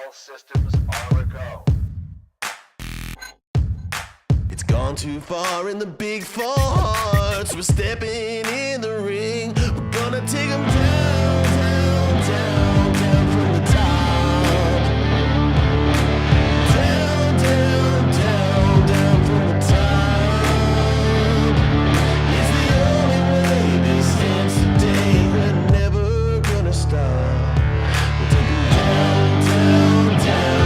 all systems are a go. It's gone too far in the big four hearts. We're stepping in the ring. We're gonna take them down, down, down, down from the top. Down, down, down, down from the top. It's the only way this ends today. We're never gonna stop. We're taking down, down, down.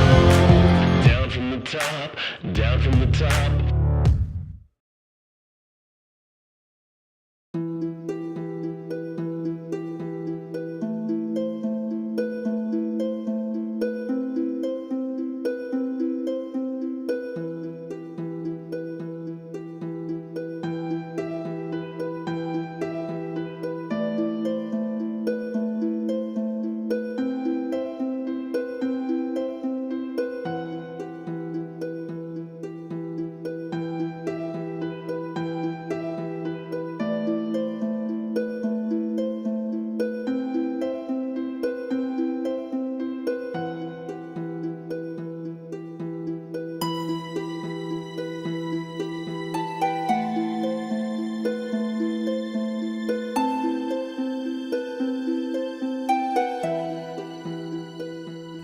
Down from the top, down from the top.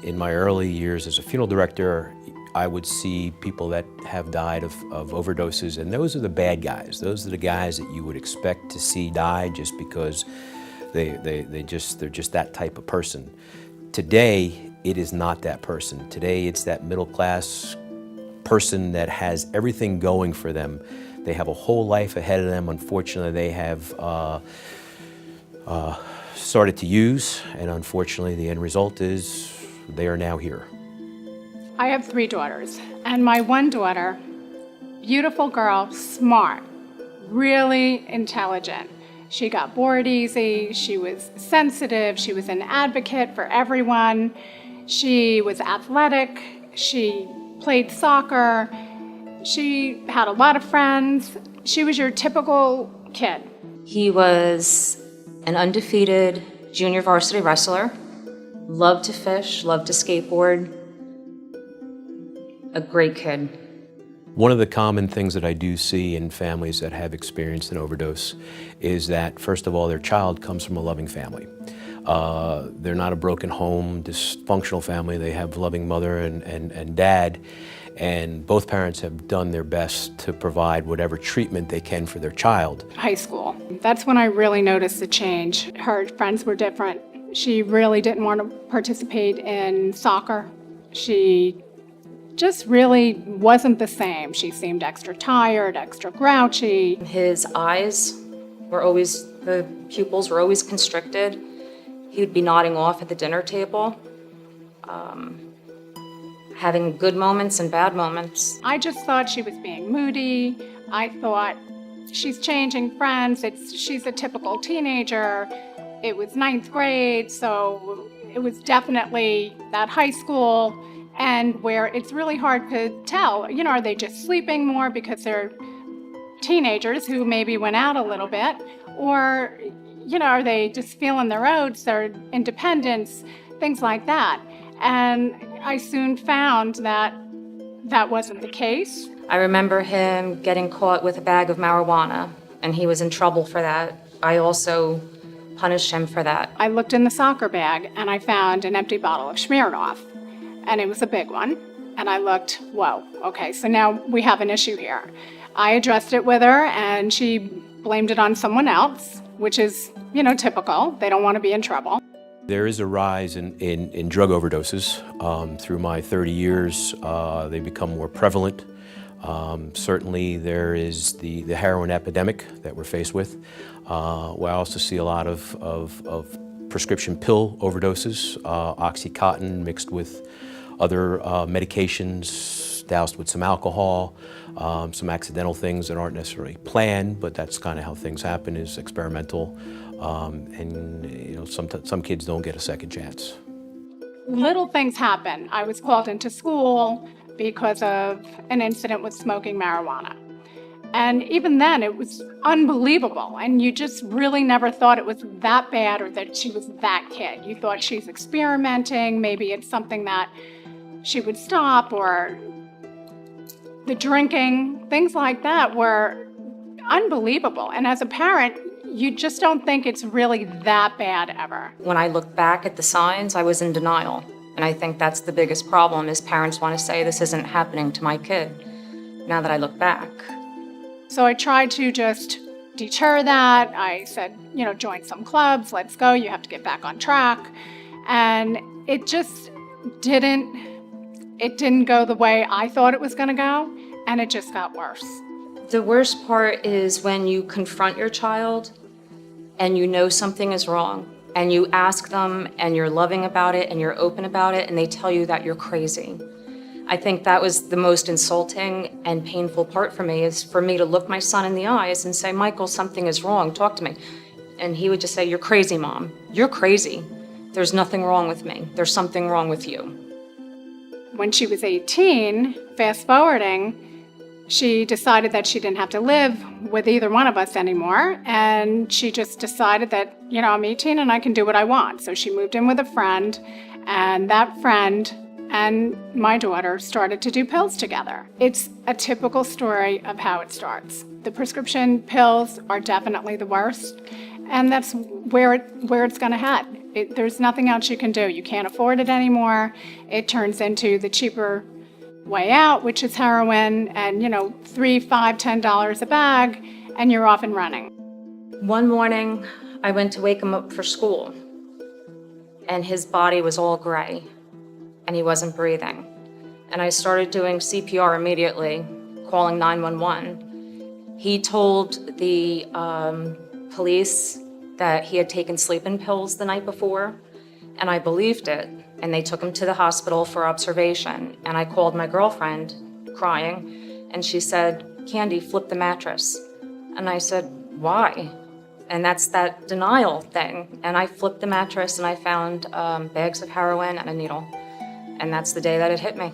In my early years as a funeral director, I would see people that have died of overdoses, and those are the bad guys. Those are the guys that you would expect to see die just because they're just that type of person. Today, it is not that person. Today, it's that middle-class person that has everything going for them. They have a whole life ahead of them. Unfortunately, they have started to use, and unfortunately, the end result is they are now here. I have 3 daughters, and my one daughter, beautiful girl, smart, really intelligent. She got bored easy, she was sensitive, she was an advocate for everyone, she was athletic, she played soccer, she had a lot of friends. She was your typical kid. He was an undefeated junior varsity wrestler, loved to fish, loved to skateboard. A great kid. One of the common things that I do see in families that have experienced an overdose is that, first of all, their child comes from a loving family. They're not a broken home, dysfunctional family. They have a loving mother and dad, and both parents have done their best to provide whatever treatment they can for their child. High school. That's when I really noticed the change. Her friends were different. She really didn't want to participate in soccer. She just really wasn't the same. She seemed extra tired, extra grouchy. His eyes were always, the pupils were always constricted. He would be nodding off at the dinner table, having good moments and bad moments. I just thought she was being moody. I thought she's changing friends. She's a typical teenager. It was 9th grade, so it was definitely that high school, and where it's really hard to tell, are they just sleeping more because they're teenagers who maybe went out a little bit, or, are they just feeling their oats, their independence, things like that. And I soon found that that wasn't the case. I remember him getting caught with a bag of marijuana, and he was in trouble for that. I also punished him for that. I looked in the soccer bag and I found an empty bottle of Smirnoff, and it was a big one. And I looked, whoa, okay, so now we have an issue here. I addressed it with her and she blamed it on someone else, which is, typical. They don't want to be in trouble. There is a rise in drug overdoses. Through my 30 years, they become more prevalent. Certainly there is the heroin epidemic that we're faced with. We also see a lot of prescription pill overdoses, Oxycontin mixed with other medications, doused with some alcohol, some accidental things that aren't necessarily planned, but that's kind of how things happen, is experimental. Some kids don't get a second chance. Little things happen. I was called into school because of an incident with smoking marijuana. And even then, it was unbelievable. And you just really never thought it was that bad or that she was that kid. You thought she's experimenting. Maybe it's something that she would stop, or the drinking, things like that were unbelievable. And as a parent, you just don't think it's really that bad ever. When I look back at the signs, I was in denial. And I think that's the biggest problem, is parents want to say this isn't happening to my kid, now that I look back. So I tried to just deter that. I said, join some clubs, let's go, you have to get back on track. And it just didn't go the way I thought it was going to go, and it just got worse. The worst part is when you confront your child and you know something is wrong, and you ask them and you're loving about it and you're open about it, and they tell you that you're crazy. I think that was the most insulting and painful part for me, is for me to look my son in the eyes and say, Michael, something is wrong, talk to me. And he would just say, you're crazy, Mom. You're crazy. There's nothing wrong with me. There's something wrong with you. When she was 18, fast forwarding, she decided that she didn't have to live with either one of us anymore. And she just decided that, I'm 18 and I can do what I want. So she moved in with a friend, and that friend and my daughter started to do pills together. It's a typical story of how it starts. The prescription pills are definitely the worst, and that's where it's going to head. There's nothing else you can do. You can't afford it anymore. It turns into the cheaper way out, which is heroin, and $3, $5, $10 a bag, and you're off and running. One morning, I went to wake him up for school, and his body was all gray, and he wasn't breathing. And I started doing CPR immediately, calling 911. He told the police that he had taken sleeping pills the night before, and I believed it. And they took him to the hospital for observation. And I called my girlfriend, crying, and she said, Candy, flip the mattress. And I said, why? And that's that denial thing. And I flipped the mattress, and I found bags of heroin and a needle. And that's the day that it hit me.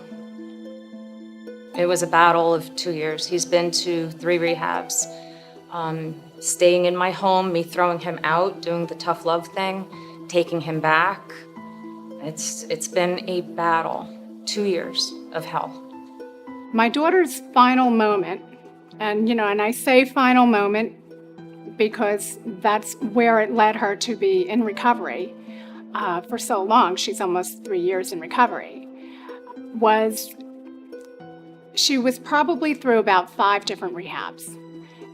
It was a battle of 2 years. He's been to 3 rehabs. Staying in my home, me throwing him out, doing the tough love thing, taking him back. It's been a battle, 2 years of hell. My daughter's final moment, and I say final moment because that's where it led her to be in recovery for so long. She's almost 3 years in recovery. She was probably through about 5 different rehabs,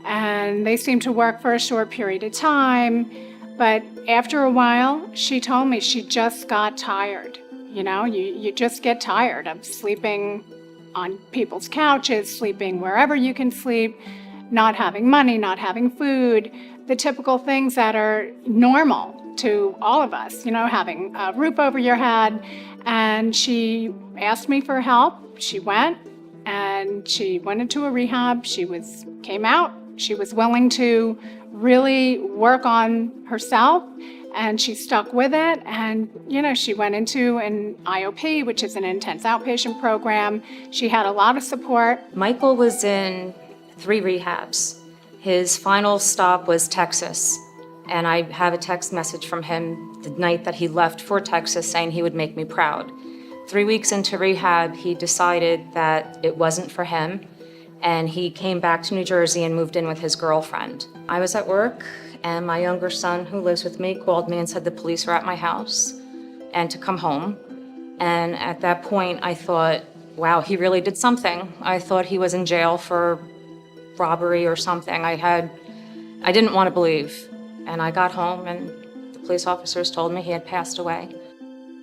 and they seemed to work for a short period of time. But after a while, she told me she just got tired. You just get tired of sleeping on people's couches, sleeping wherever you can sleep, not having money, not having food, the typical things that are normal to all of us, having a roof over your head. And she asked me for help. She went into a rehab. She came out. She was willing to really work on herself, and she stuck with it. And, she went into an IOP, which is an intense outpatient program. She had a lot of support. Michael was in 3 rehabs. His final stop was Texas. And I have a text message from him the night that he left for Texas saying he would make me proud. 3 weeks into rehab, he decided that it wasn't for him, and he came back to New Jersey and moved in with his girlfriend. I was at work, and my younger son, who lives with me, called me and said the police were at my house and to come home. And at that point, I thought, wow, he really did something. I thought he was in jail for robbery or something. I didn't want to believe. And I got home, and the police officers told me he had passed away.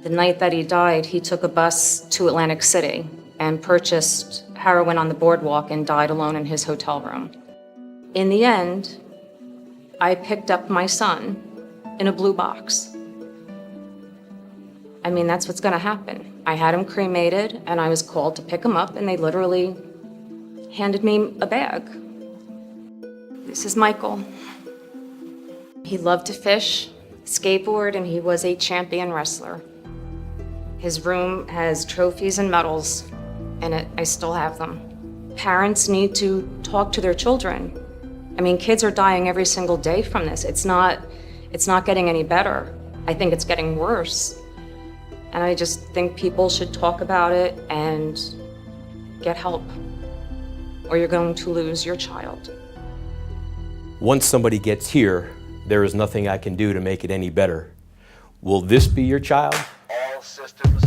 The night that he died, he took a bus to Atlantic City and purchased heroin on the boardwalk and died alone in his hotel room. In the end, I picked up my son in a blue box. I mean, that's what's gonna happen. I had him cremated, and I was called to pick him up, and they literally handed me a bag. This is Michael. He loved to fish, skateboard, and he was a champion wrestler. His room has trophies and medals in it. I still have them. Parents need to talk to their children. I mean, kids are dying every single day from this. It's not getting any better. I think it's getting worse. And I just think people should talk about it and get help, or you're going to lose your child. Once somebody gets here, there is nothing I can do to make it any better. Will this be your child? All systems